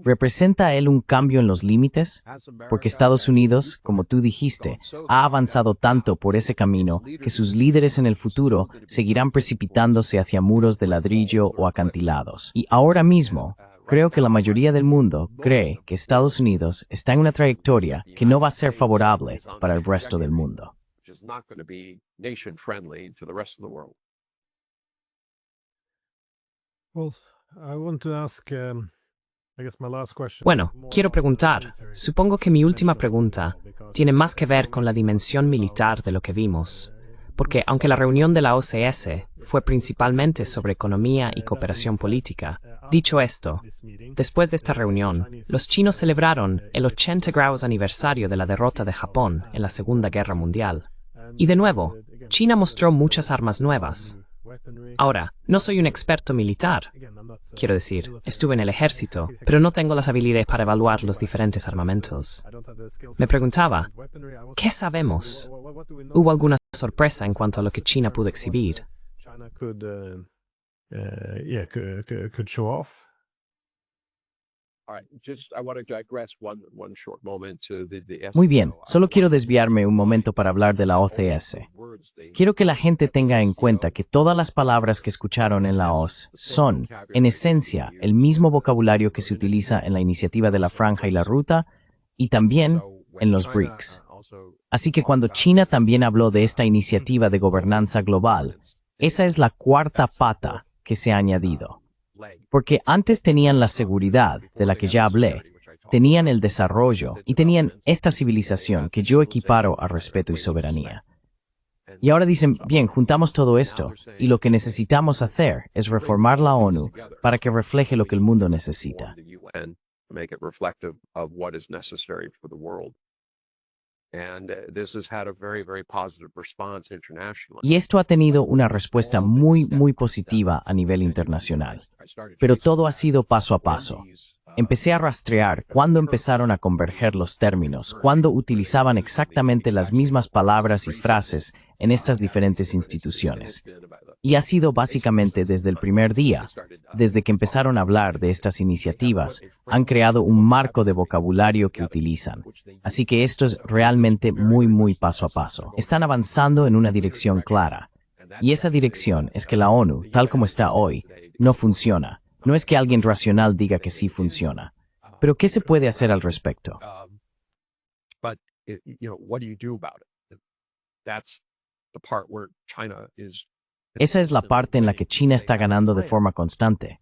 ¿representa él un cambio en los límites? Porque Estados Unidos, como tú dijiste, ha avanzado tanto por ese camino que sus líderes en el futuro seguirán precipitándose hacia muros de ladrillo o acantilados. Y ahora mismo, creo que la mayoría del mundo cree que Estados Unidos está en una trayectoria que no va a ser favorable para el resto del mundo. Bueno, quiero preguntar, supongo que mi última pregunta tiene más que ver con la dimensión militar de lo que vimos, porque aunque la reunión de la OCS fue principalmente sobre economía y cooperación política, dicho esto, después de esta reunión, los chinos celebraron el 80 grados aniversario de la derrota de Japón en la Segunda Guerra Mundial. Y de nuevo, China mostró muchas armas nuevas. Ahora, no soy un experto militar. Quiero decir, estuve en el ejército, pero no tengo las habilidades para evaluar los diferentes armamentos. Me preguntaba, ¿qué sabemos? ¿Hubo alguna sorpresa en cuanto a lo que China pudo exhibir? Muy bien, solo quiero desviarme un momento para hablar de la OCS. Quiero que la gente tenga en cuenta que todas las palabras que escucharon en la OCS son, en esencia, el mismo vocabulario que se utiliza en la iniciativa de la Franja y la Ruta y también en los BRICS. Así que cuando China también habló de esta iniciativa de gobernanza global, esa es la 4ª pata que se ha añadido. Porque antes tenían la seguridad, de la que ya hablé, tenían el desarrollo y tenían esta civilización que yo equiparo a respeto y soberanía. Y ahora dicen, bien, juntamos todo esto y lo que necesitamos hacer es reformar la ONU para que refleje lo que el mundo necesita. Y esto ha tenido una respuesta muy, muy positiva a nivel internacional. Pero todo ha sido paso a paso. Empecé a rastrear cuándo empezaron a converger los términos, cuándo utilizaban exactamente las mismas palabras y frases en estas diferentes instituciones. Y ha sido básicamente desde el primer día, desde que empezaron a hablar de estas iniciativas, han creado un marco de vocabulario que utilizan. Así que esto es realmente muy, muy paso a paso. Están avanzando en una dirección clara. Y esa dirección es que la ONU, tal como está hoy, no funciona. No es que alguien racional diga que sí funciona. Pero ¿qué se puede hacer al respecto? Esa es la parte en la que China está ganando de forma constante.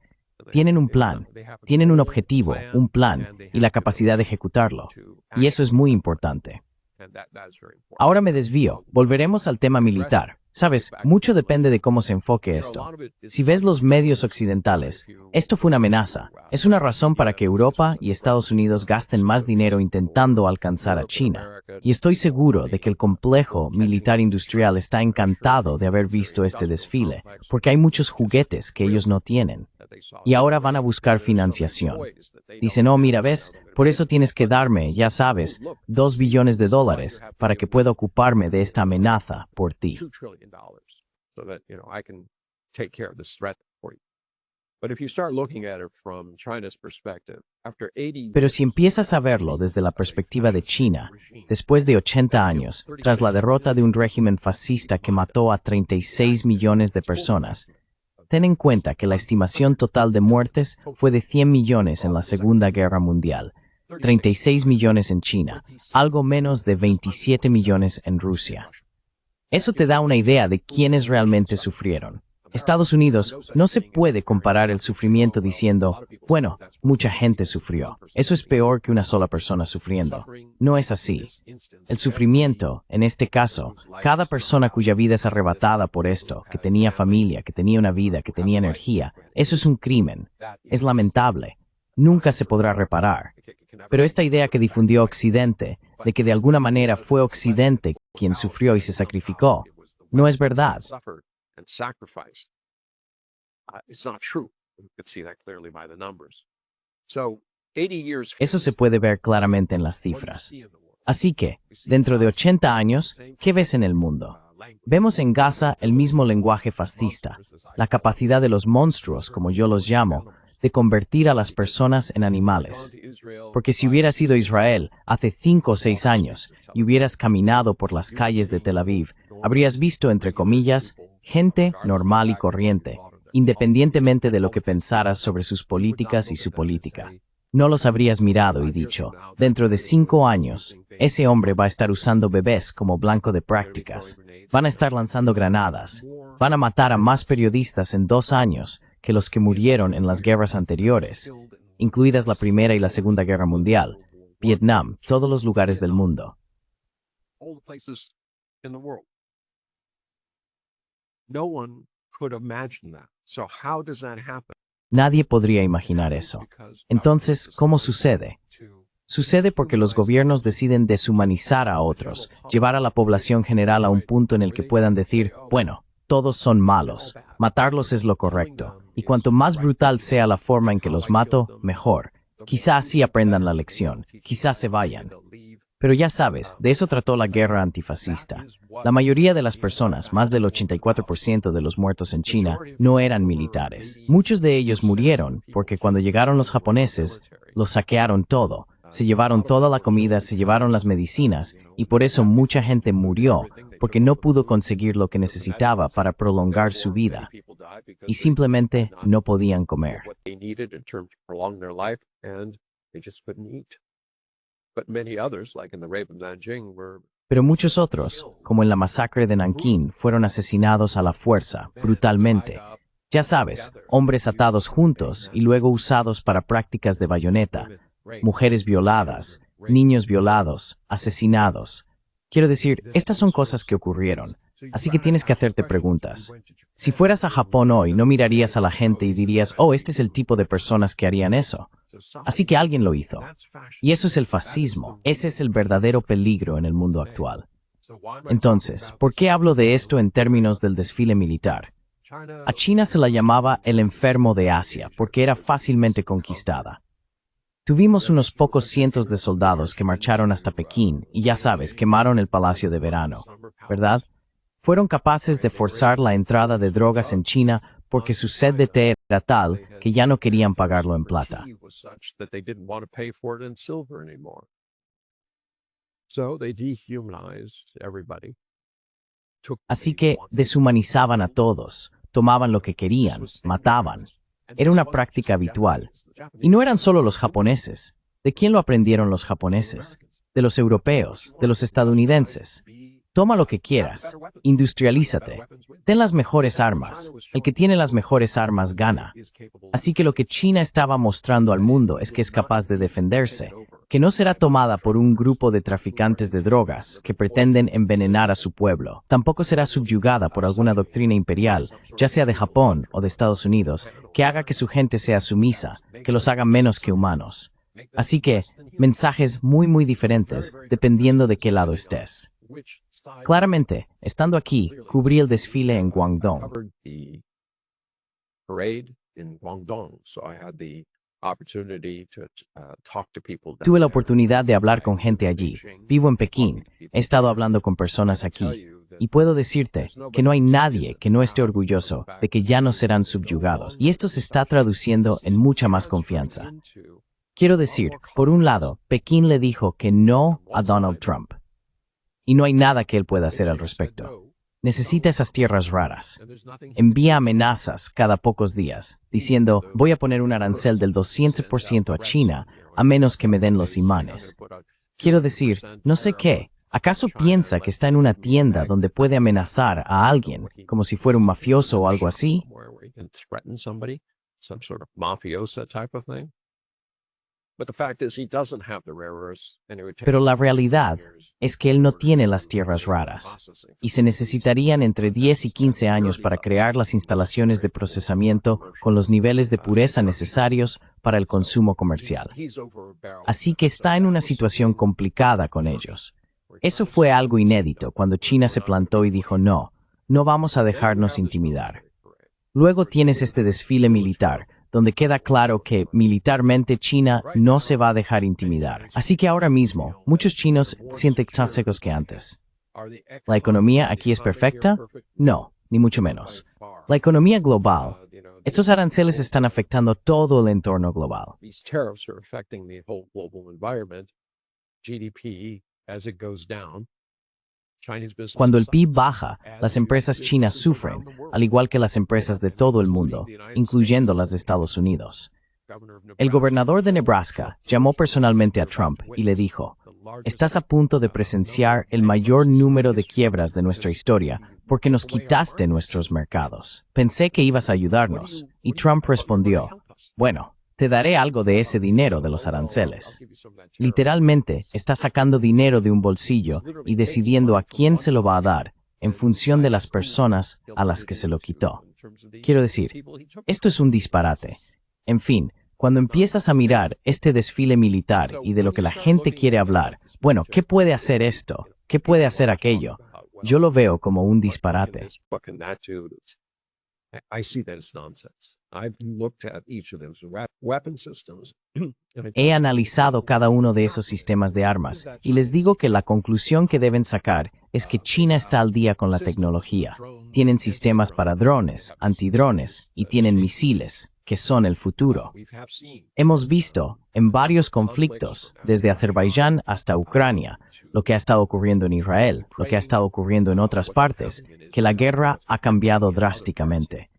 Tienen un plan, tienen un objetivo, un plan y la capacidad de ejecutarlo. Y eso es muy importante. Ahora me desvío. Volveremos al tema militar. Sabes, mucho depende de cómo se enfoque esto. Si ves los medios occidentales, esto fue una amenaza. Es una razón para que Europa y Estados Unidos gasten más dinero intentando alcanzar a China. Y estoy seguro de que el complejo militar industrial está encantado de haber visto este desfile, porque hay muchos juguetes que ellos no tienen. Y ahora van a buscar financiación. Dicen, oh, mira, ves, por eso tienes que darme, ya sabes, $2 billones para que pueda ocuparme de esta amenaza por ti. Pero si empiezas a verlo desde la perspectiva de China, después de 80 años, tras la derrota de un régimen fascista que mató a 36 millones de personas, ten en cuenta que la estimación total de muertes fue de 100 millones en la Segunda Guerra Mundial, 36 millones en China, algo menos de 27 millones en Rusia. Eso te da una idea de quiénes realmente sufrieron. Estados Unidos no se puede comparar el sufrimiento diciendo, bueno, mucha gente sufrió. Eso es peor que una sola persona sufriendo. No es así. El sufrimiento, en este caso, cada persona cuya vida es arrebatada por esto, que tenía familia, que tenía una vida, que tenía energía, eso es un crimen. Es lamentable. Nunca se podrá reparar. Pero esta idea que difundió Occidente, de que de alguna manera fue Occidente quien sufrió y se sacrificó, no es verdad. And sacrifice. It's not true. You can see that clearly by the numbers. So, 80 years. Eso se puede ver claramente en las cifras. Así que, dentro de 80 años, ¿qué ves en el mundo? Vemos en Gaza el mismo lenguaje fascista, la capacidad de los monstruos, como yo los llamo, de convertir a las personas en animales. Porque si hubieras ido a Israel hace 5 o 6 años y hubieras caminado por las calles de Tel Aviv, habrías visto, entre comillas, gente normal y corriente, independientemente de lo que pensaras sobre sus políticas y su política. No los habrías mirado y dicho, dentro de 5 años, ese hombre va a estar usando bebés como blanco de prácticas, van a estar lanzando granadas, van a matar a más periodistas en 2 años que los que murieron en las guerras anteriores, incluidas la Primera y la Segunda Guerra Mundial, Vietnam, todos los lugares del mundo. No one could imagine that. So how does that happen? Nadie podría imaginar eso. Entonces, ¿cómo sucede? Sucede porque los gobiernos deciden deshumanizar a otros, llevar a la población general a un punto en el que puedan decir, bueno, todos son malos, matarlos es lo correcto, y cuanto más brutal sea la forma en que los mato, mejor. Quizá así aprendan la lección, quizá se vayan. Pero ya sabes, de eso trató la guerra antifascista. La mayoría de las personas, más del 84% de los muertos en China, no eran militares. Muchos de ellos murieron porque cuando llegaron los japoneses, los saquearon todo. Se llevaron toda la comida, se llevaron las medicinas, y por eso mucha gente murió, porque no pudo conseguir lo que necesitaba para prolongar su vida. Y simplemente no podían comer. Pero muchos otros, como en la masacre de Nankín, fueron asesinados a la fuerza, brutalmente. Ya sabes, hombres atados juntos y luego usados para prácticas de bayoneta, mujeres violadas, niños violados, asesinados. Quiero decir, estas son cosas que ocurrieron, así que tienes que hacerte preguntas. Si fueras a Japón hoy, no mirarías a la gente y dirías, oh, este es el tipo de personas que harían eso. Así que alguien lo hizo. Y eso es el fascismo. Ese es el verdadero peligro en el mundo actual. Entonces, ¿por qué hablo de esto en términos del desfile militar? A China se la llamaba el enfermo de Asia porque era fácilmente conquistada. Tuvimos unos pocos cientos de soldados que marcharon hasta Pekín y ya sabes, quemaron el Palacio de Verano, ¿verdad? Fueron capaces de forzar la entrada de drogas en China porque su sed de té era tal que ya no querían pagarlo en plata. Así que deshumanizaban a todos, tomaban lo que querían, mataban. Era una práctica habitual. Y no eran solo los japoneses. ¿De quién lo aprendieron los japoneses? De los europeos, de los estadounidenses. Toma lo que quieras, industrialízate, ten las mejores armas, el que tiene las mejores armas gana. Así que lo que China estaba mostrando al mundo es que es capaz de defenderse, que no será tomada por un grupo de traficantes de drogas que pretenden envenenar a su pueblo. Tampoco será subyugada por alguna doctrina imperial, ya sea de Japón o de Estados Unidos, que haga que su gente sea sumisa, que los haga menos que humanos. Así que, mensajes muy diferentes dependiendo de qué lado estés. Claramente, estando aquí, cubrí el desfile en Guangdong. Tuve la oportunidad de hablar con gente allí. Vivo en Pekín. He estado hablando con personas aquí. Y puedo decirte que no hay nadie que no esté orgulloso de que ya no serán subyugados. Y esto se está traduciendo en mucha más confianza. Quiero decir, por un lado, Pekín le dijo que no a Donald Trump. Y no hay nada que él pueda hacer al respecto. Necesita esas tierras raras. Envía amenazas cada pocos días, diciendo, voy a poner un arancel del 200% a China, a menos que me den los imanes. Quiero decir, no sé qué, ¿Acaso piensa que está en una tienda donde puede amenazar a alguien, como si fuera un mafioso o algo así? Pero la realidad es que él no tiene las tierras raras, y se necesitarían entre 10 y 15 años para crear las instalaciones de procesamiento con los niveles de pureza necesarios para el consumo comercial. Así que está en una situación complicada con ellos. Eso fue algo inédito cuando China se plantó y dijo no vamos a dejarnos intimidar. Luego tienes este desfile militar, donde queda claro que militarmente China no se va a dejar intimidar. Así que ahora mismo, muchos chinos sienten más secos que antes. ¿La economía aquí es perfecta? No, ni mucho menos. La economía global. Estos aranceles están afectando todo el entorno global. Cuando el PIB baja, las empresas chinas sufren, al igual que las empresas de todo el mundo, incluyendo las de Estados Unidos. El gobernador de Nebraska llamó personalmente a Trump y le dijo, «Estás a punto de presenciar el mayor número de quiebras de nuestra historia porque nos quitaste nuestros mercados. Pensé que ibas a ayudarnos». Y Trump respondió, «Bueno, te daré algo de ese dinero de los aranceles». Literalmente, está sacando dinero de un bolsillo y decidiendo a quién se lo va a dar en función de las personas a las que se lo quitó. Quiero decir, esto es un disparate. En fin, cuando empiezas a mirar este desfile militar y de lo que la gente quiere hablar, bueno, ¿qué puede hacer esto? ¿Qué puede hacer aquello? Yo lo veo como un disparate. He analizado cada uno de esos sistemas de armas y les digo que la conclusión que deben sacar es que China está al día con la tecnología. Tienen sistemas para drones, antidrones y tienen misiles, que son el futuro. Hemos visto en varios conflictos, desde Azerbaiyán hasta Ucrania, lo que ha estado ocurriendo en Israel, lo que ha estado ocurriendo en otras partes, que la guerra ha cambiado drásticamente.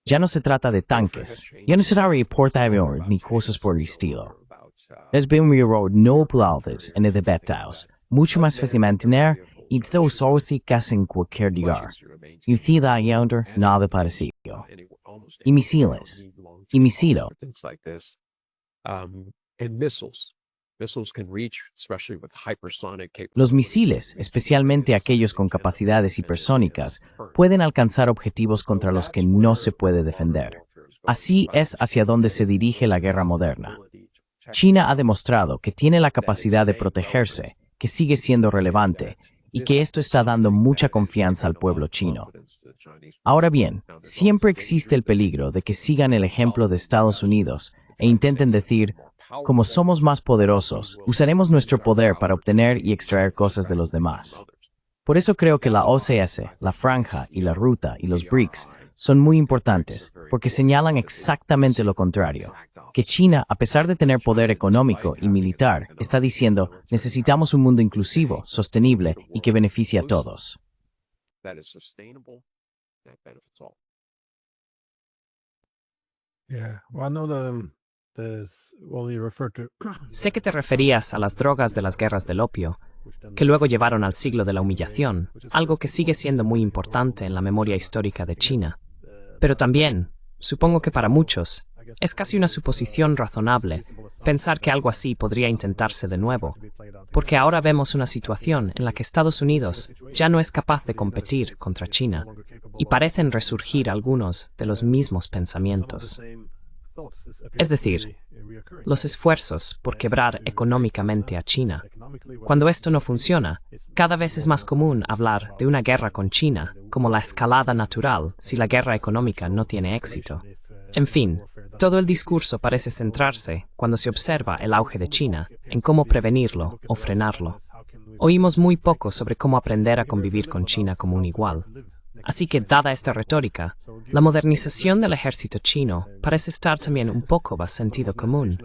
Ya no se trata de tanques, ya no se trata de portaaviones ni cosas por el estilo. Es bien no populares en el debataos, mucho más fácil mantener y de usarse casi en cualquier lugar. Y ciudad y under nada parecido. Y misiles. Y misiles. Los misiles, especialmente aquellos con capacidades hipersónicas, pueden alcanzar objetivos contra los que no se puede defender. Así es hacia donde se dirige la guerra moderna. China ha demostrado que tiene la capacidad de protegerse, que sigue siendo relevante, y que esto está dando mucha confianza al pueblo chino. Ahora bien, siempre existe el peligro de que sigan el ejemplo de Estados Unidos e intenten decir, como somos más poderosos, usaremos nuestro poder para obtener y extraer cosas de los demás. Por eso creo que la OCS, la Franja y la Ruta y los BRICS son muy importantes, porque señalan exactamente lo contrario, que China, a pesar de tener poder económico y militar, está diciendo, necesitamos un mundo inclusivo, sostenible y que beneficie a todos. Sé que te referías a las drogas de las guerras del opio, que luego llevaron al siglo de la humillación, algo que sigue siendo muy importante en la memoria histórica de China. Pero también, supongo que para muchos, es casi una suposición razonable pensar que algo así podría intentarse de nuevo, porque ahora vemos una situación en la que Estados Unidos ya no es capaz de competir contra China, y parecen resurgir algunos de los mismos pensamientos. Es decir, los esfuerzos por quebrar económicamente a China. Cuando esto no funciona, cada vez es más común hablar de una guerra con China como la escalada natural si la guerra económica no tiene éxito. En fin, todo el discurso parece centrarse, cuando se observa el auge de China, en cómo prevenirlo o frenarlo. Oímos muy poco sobre cómo aprender a convivir con China como un igual. Así que, dada esta retórica, la modernización del ejército chino parece estar también un poco bajo sentido común.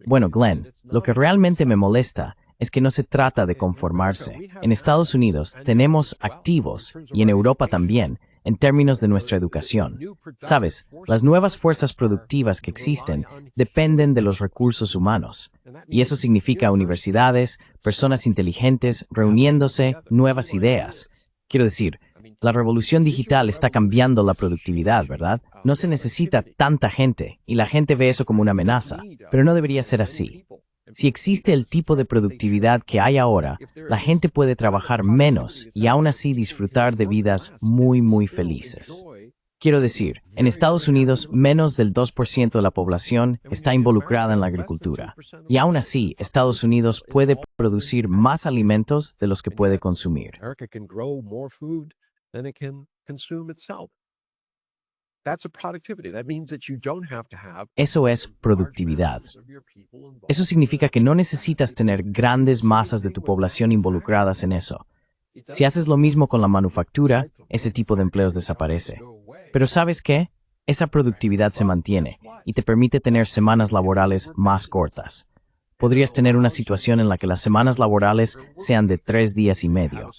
Bueno, Glenn, lo que realmente me molesta es que no se trata de conformarse. En Estados Unidos tenemos activos, y en Europa también, en términos de nuestra educación. Sabes, las nuevas fuerzas productivas que existen dependen de los recursos humanos. Y eso significa universidades, personas inteligentes, reuniéndose, nuevas ideas. Quiero decir, la revolución digital está cambiando la productividad, ¿verdad? No se necesita tanta gente, y la gente ve eso como una amenaza, pero no debería ser así. Si existe el tipo de productividad que hay ahora, la gente puede trabajar menos y aún así disfrutar de vidas muy felices. Quiero decir, en Estados Unidos, menos del 2% de la población está involucrada en la agricultura. Y aún así, Estados Unidos puede producir más alimentos de los que puede consumir. Eso es productividad. Eso significa que no necesitas tener grandes masas de tu población involucradas en eso. Si haces lo mismo con la manufactura, ese tipo de empleos desaparece. Pero ¿sabes qué? Esa productividad se mantiene y te permite tener semanas laborales más cortas. Podrías tener una situación en la que las semanas laborales sean de 3 días y medio.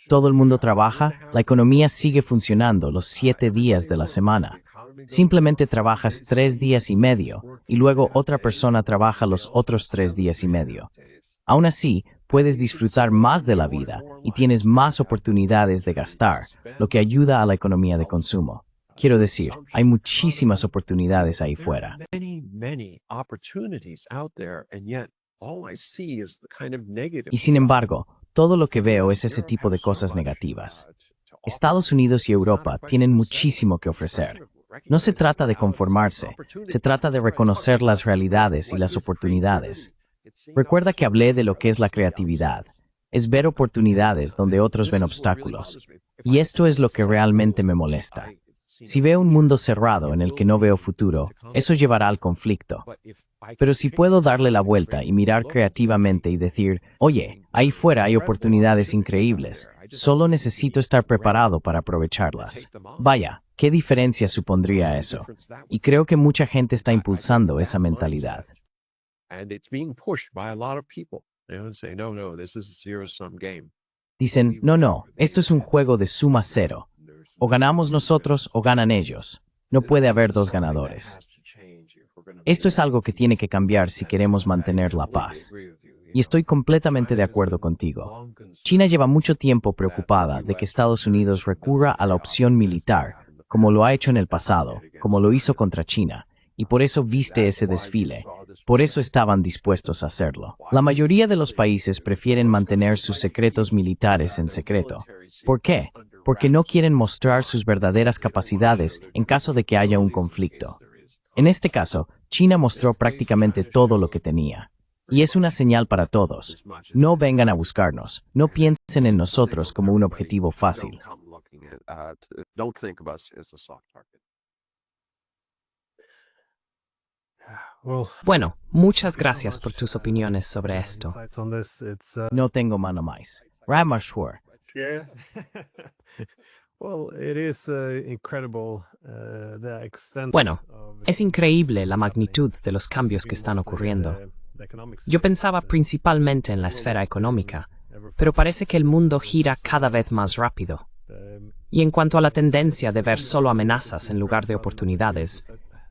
Todo el mundo trabaja, la economía sigue funcionando los 7 días de la semana. Simplemente trabajas 3 días y medio y luego otra persona trabaja los otros 3 días y medio. Aún así, puedes disfrutar más de la vida y tienes más oportunidades de gastar, lo que ayuda a la economía de consumo. Quiero decir, hay muchísimas oportunidades ahí fuera. Y sin embargo, todo lo que veo es ese tipo de cosas negativas. Estados Unidos y Europa tienen muchísimo que ofrecer. No se trata de conformarse, se trata de reconocer las realidades y las oportunidades. Recuerda que hablé de lo que es la creatividad. Es ver oportunidades donde otros ven obstáculos. Y esto es lo que realmente me molesta. Si veo un mundo cerrado en el que no veo futuro, eso llevará al conflicto. Pero si puedo darle la vuelta y mirar creativamente y decir, oye, ahí fuera hay oportunidades increíbles, solo necesito estar preparado para aprovecharlas. Vaya, ¿qué diferencia supondría eso? Y creo que mucha gente está impulsando esa mentalidad. Dicen, no, esto es un juego de suma cero. O ganamos nosotros o ganan ellos. No puede haber dos ganadores. Esto es algo que tiene que cambiar si queremos mantener la paz. Y estoy completamente de acuerdo contigo. China lleva mucho tiempo preocupada de que Estados Unidos recurra a la opción militar, como lo ha hecho en el pasado, como lo hizo contra China, y por eso viste ese desfile. Por eso estaban dispuestos a hacerlo. La mayoría de los países prefieren mantener sus secretos militares en secreto. ¿Por qué? Porque no quieren mostrar sus verdaderas capacidades en caso de que haya un conflicto. En este caso, China mostró prácticamente todo lo que tenía. Y es una señal para todos. No vengan a buscarnos. No piensen en nosotros como un objetivo fácil. Bueno, muchas gracias por tus opiniones sobre esto. No tengo mano más. Ramashwar. Bueno, es increíble la magnitud de los cambios que están ocurriendo. Yo pensaba principalmente en la esfera económica, pero parece que el mundo gira cada vez más rápido. Y en cuanto a la tendencia de ver solo amenazas en lugar de oportunidades,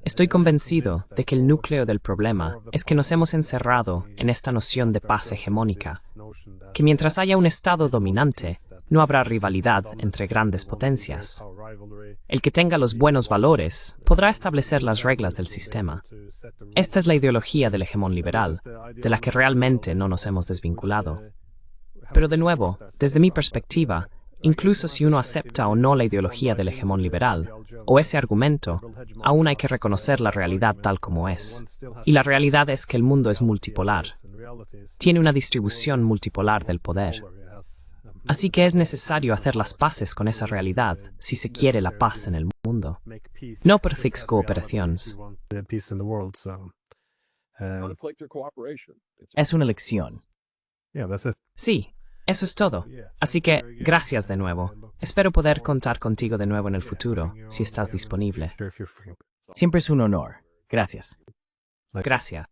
estoy convencido de que el núcleo del problema es que nos hemos encerrado en esta noción de paz hegemónica, que mientras haya un Estado dominante, no habrá rivalidad entre grandes potencias. El que tenga los buenos valores podrá establecer las reglas del sistema. Esta es la ideología del hegemón liberal, de la que realmente no nos hemos desvinculado. Pero de nuevo, desde mi perspectiva, incluso si uno acepta o no la ideología del hegemón liberal, o ese argumento, aún hay que reconocer la realidad tal como es. Y la realidad es que el mundo es multipolar. Tiene una distribución multipolar del poder. Así que es necesario hacer las paces con esa realidad si se quiere la paz en el mundo. No per six cooperaciones. Es una elección. Sí, eso es todo. Así que, gracias de nuevo. Espero poder contar contigo de nuevo en el futuro, si estás disponible. Siempre es un honor. Gracias. Gracias.